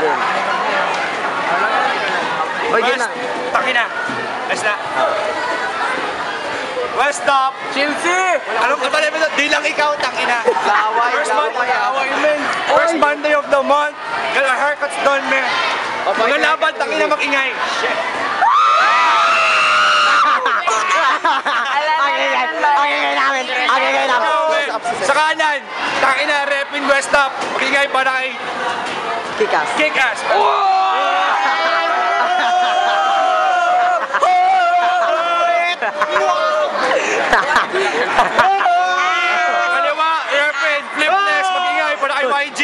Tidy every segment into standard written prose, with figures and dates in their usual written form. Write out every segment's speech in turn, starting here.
din. Bagyan na. Takina. Let's na. West stop. Chelsea! Anong katalay mo? Di lang ikaw, takina. Laway, Laway, man. First Monday of the month. Gala haircuts done, man. Mga laban, takina mag-ingay. Shit. Agay namin. Sa kanan, takina, repin West stop. Mag-ingay para kay Kick-ass. Kick-ass. Kaliwa, airplane, flipless, mag-ingay para kay YG.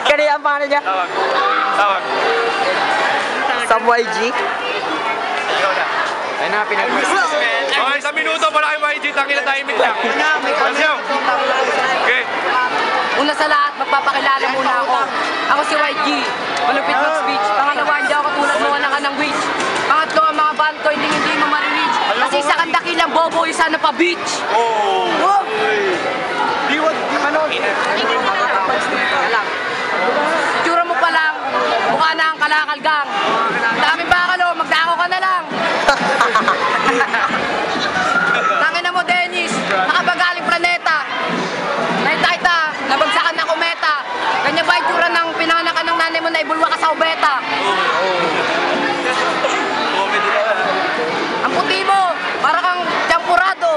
Kanino ang pangalan niya? Tawag. Sam YG? Ay na, pinag-request. Okay, sa minuto para kay YG, takina timing lang. Let's go. Okay. Una sa lahat, magpapakilala muna ako. Ako si YG, malupit mag-speech. Pangalawa, hindi ako katulad mo na ka ng witch. Pangatlo, ang mga band ko hindi mo marinig. Kasi sa kandakilang bobo, yung sana pa beach. Oh! Di ano? Itsura mo pa lang, mukha na ang kalakalgang. Daming bakalo, magdako ka na lang. Tangina mo, Dennis, nakabagaling planeta. Naitaita, nabagsakan ng kometa. Kanya ba itsura ng pinanganakan ng nanay mo na ibulwa ka sa ubeta? Ang puti mo, para kang champurado.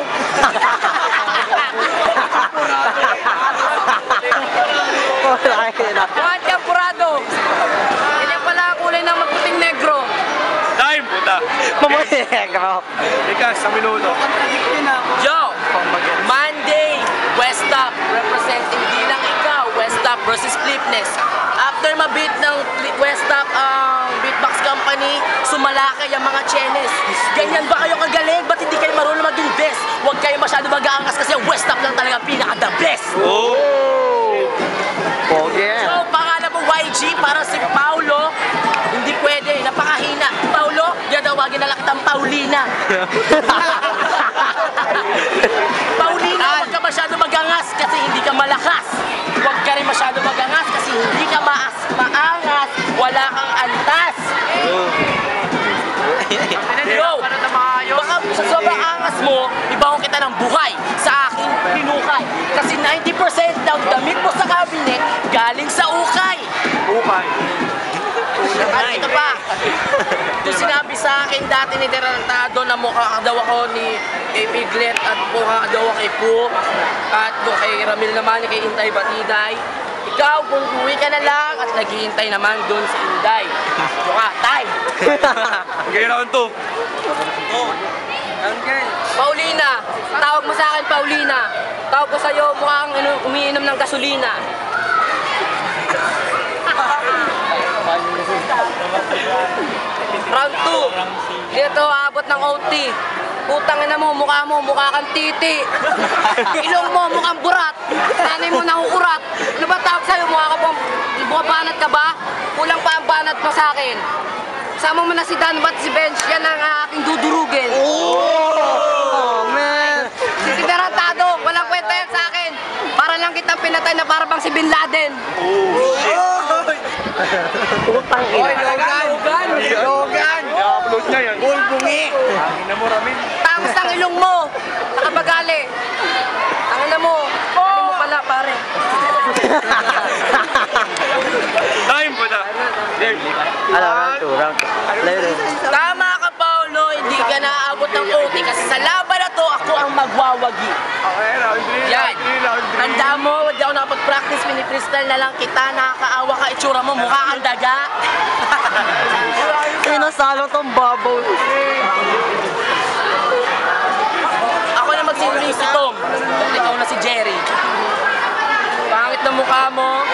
Mga champurado. Ganyan pala ang kulay ng maputing negro. Time, puta. Mamuti negro. Ikas, sa minuto. Yo! Monday, West Stop, representing di lang ikaw, West Stop versus Flipness. After mabit ng West Stop ang beatbox company, sumalakay ang mga chenes. Ganyan ba kayo kagaling? Ba't hindi kayo marunong maging best? Huwag kayo masyado mag-aangas kasi ang West Stop lang talaga pinaka-the best. Oh! Pogi. So, pangalan mo YG para si Paulo, hindi pwede, napakahina. Paulo, dadawagin na lang kitang Paulina. Paulina, huwag ka masyado magangas kasi hindi ka malakas. Huwag ka rin masyado magangas kasi hindi ka maangas, wala kang antas. Yo, baka sa sobrang angas mo, ibawang kita ng buhay sa aking pinukay. Kasi 90% ng damit mo sa cabinet galing sa ukay. Ukay. At ito pa, ito sinabi sa akin dati ni Derantado na mukha daw ako ni kay Piglet at mukha daw kay Poo at kay Ramil naman kay Intay Batiday. Ikaw, kung uwi ka na lang at naghihintay naman doon sa Inday. Mukha, time! Okay, round 2. Paulina, tawag mo sa akin Paulina. Tawag ko sa'yo mukhang umiinom ng gasolina. Round 2. Dito, abot ng OT. Putang ina mo, mukha kang titi. Ilong mo, mukhang burat. Nanay mo nakukurat. Ano ba tawag sa'yo? Mukha ka bang bumabanat ka ba? Kulang pa ang banat mo sa akin. Sama mo na si Dan Bat, si Bench. Yan ang aking dudurugin. Oh, man. Si Tiberantado, walang kwenta yan sa akin. Para lang kitang pinatay na para bang si Bin Laden. Putang ina. Logan! I-upload niya yan. Bulbungi! Hangin na mo, Ramin. Tangos ng ilong mo! Nakabagali! Tangin na mo! Ano mo pala, pare? Time, puta. Round 2. Tama ka, Paolo! Hindi ka naaabot ng OT kasi sa laban na to, ako ang magwawagi. Okay, round 3. Yan! Tanda mo, hindi ako nakapag-practice, mini-freestyle na lang kita, nakakaawa ka, itsura mo, mukha kang daga. Pinasalo tong babaw. Ako na magsinuri si Tom, at ikaw na si Jerry. Pangit na mukha mo,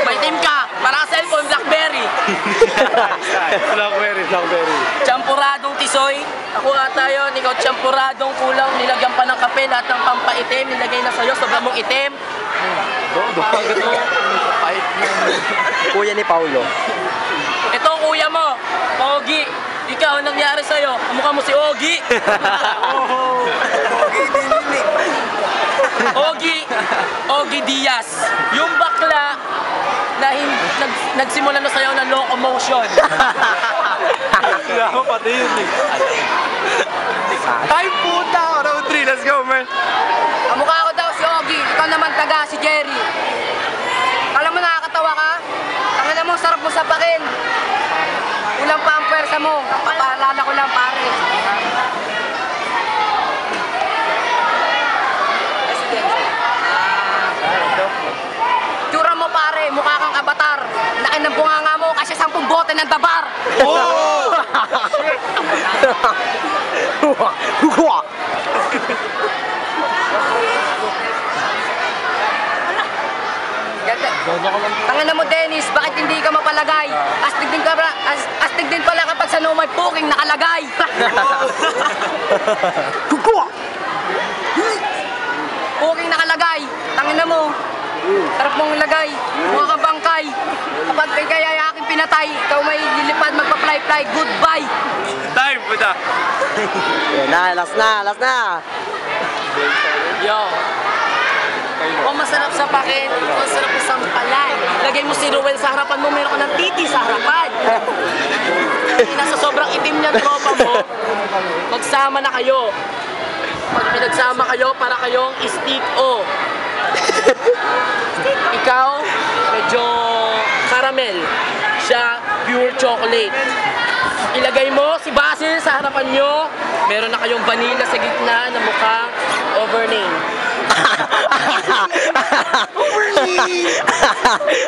may team ka, para sa cellphone, Blackberry. Blackberry. Champuradong tisoy, ako ata yun, ikaw champuradong kulang, nilagyan pa ng kape, lahat ng pampaitim, nilagay na sa'yo, sobrang mong itim. Bakit mo? Kuya ni Paulo. Ito ang kuya mo, Pogi. Ikaw, anong nangyari sa'yo? Mukha mo si Ogi. Pogi din yun eh. Ogie Diaz. Yung bakla na nagsimula na sayaw ng locomotion. Kaya ako pati yun eh. Ay puta! Round 3, let's go man! Kamukha ko daw si Ogie, ikaw naman taga si Jerry. Alam mo nakakatawa ka? Tangina mo, sarap mo sapakin. Kulang pa ang pwersa mo. Papaalala ko lang pare. Tsura mo pare, mukha kang avatar. Laki ng bunganga mo kasi 10 bote ng dabar. Oh! Tangina mo Dennis, bakit hindi ka mapalagay? Astig din pala kapag sa no may puking nakalagay. Puking nakalagay, tangina mo. Sarap mong ilagay, mukha kang bangkay. Kapag kay aking pinatay, ikaw may lilipad magpa-fly-fly, goodbye. Time, puta! Yan na, last na. Yo. Kung masarap sa pakin, kung masarap sa sampalan. Lagay mo si Ruel sa harapan mo, meron ka ng titi sa harapan. Nasa sobrang itim niya tropa mo, magsama na kayo. Pag pinagsama kayo, para kayong stick-o. Ikaw, medyo caramel. Siya, pure chocolate. Ilagay mo si Basil sa harapan nyo. Meron na kayong vanilla sa gitna na mukhang Overnight.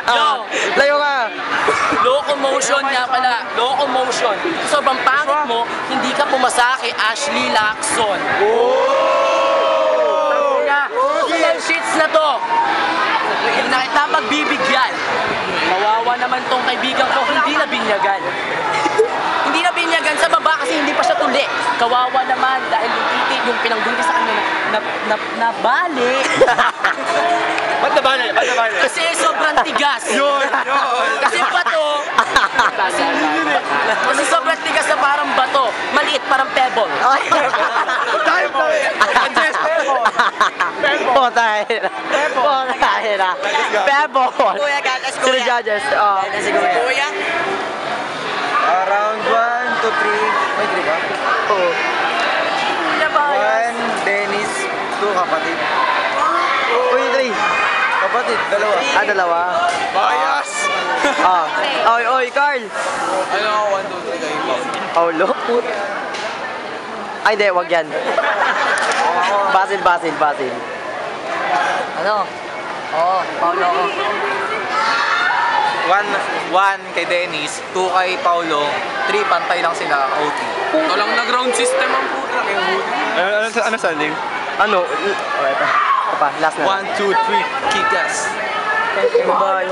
Yo, Layo ka. locomotion nga pala. Locomotion. Sobrang pangit mo, hindi ka pumasa kay Ashley Lacson. Ilang sheets na to. Hindi na kita magbibigyan. Kawawa naman tong kaibigan ko, hindi na binyagan. Hindi na binyagan sa baba kasi hindi pa siya tuli. Kawawa naman dahil yung titi, yung pinanggulti sa kanya nabali. Ba't nabali? Kasi sobrang tigas. Yun! Kasi bato. Kasi sobrang tigas na parang bato. Maliit, parang pebble. Time pa rin! Andres, Potahira. Pebble. Kuya, gatas Sino judges? Oh. Kuya? Round 1 to 3. May 3 ba? Oo. 1, Dennis, 2 kapatid. Uy, 3. Kapatid, dalawa. Dalawa. bias! Oy, Carl. Ano ako, 1, 2, 3 kayo pa. Paulo. Ay, hindi, wag yan. Basil. Ano? Oo, Paulo ko. 1 kay Dennis, 2 kay Paulo, 3 pantay lang sila, OT. Ito lang na-ground system ang puta. Ano sa name? Ano? Ito pa, last na. 1, 2, 3, kick-ass. Bye.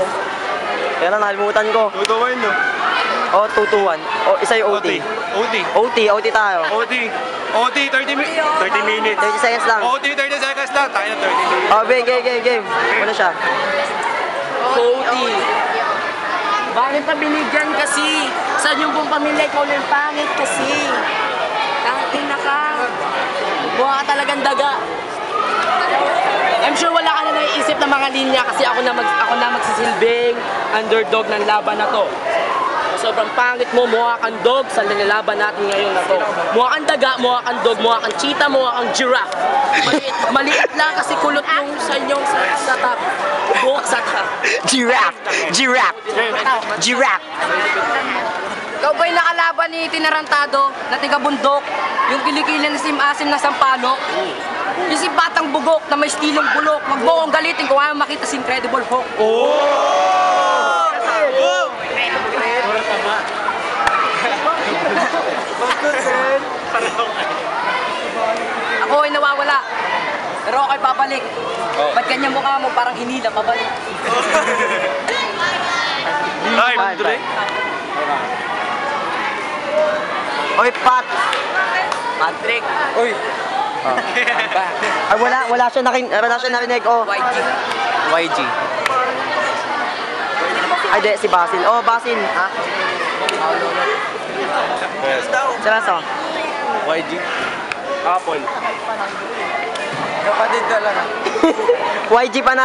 Kaya na, nakalimutan ko. Tutuwain no? Oh, 2-2-1. Oh, isa yung OT. OT tayo. OT, 30 minutes. 30 seconds lang. OT, 30 seconds lang. Tayo na 30 minutes. Oh, game. Ano siya? Cody. Bakit pa binigyan kasi? Sa inyong buong pamilya, ikaw lang pangit kasi. Tangin na ka. Buha ka talagang daga. I'm sure wala ka na naiisip na mga linya kasi ako na magsisilbing underdog ng laban na to. Sobrang pangit mo, mukha kang dog sa nilalaban natin ngayon na to. Mukha kang daga, mukha kang dog, mukha kang cheetah, mukha kang giraffe. Maliit lang kasi kulot yung sa inyong sa top. Buhok sa top. Giraffe. Ikaw ba'y nakalaban ni Tinarantado na tiga-bundok? Yung kilikili na sim-asim na sampalok? Yung si Batang Bugok na may stilong bulok? Wag mo kong galitin kung ayaw makita si Incredible Hulk. Ako ay nawawala. Pero ako'y babalik. Ba't ganyan mukha mo parang hinila pabalik? Time, Dre. Oy, Patrick. Uy! Ay, wala siya narinig. Oh. YG. Ay, di, si Basil. Oh, Basil. Ha? Seryoso. YG. Apple. Kapatid talaga. YG pa na.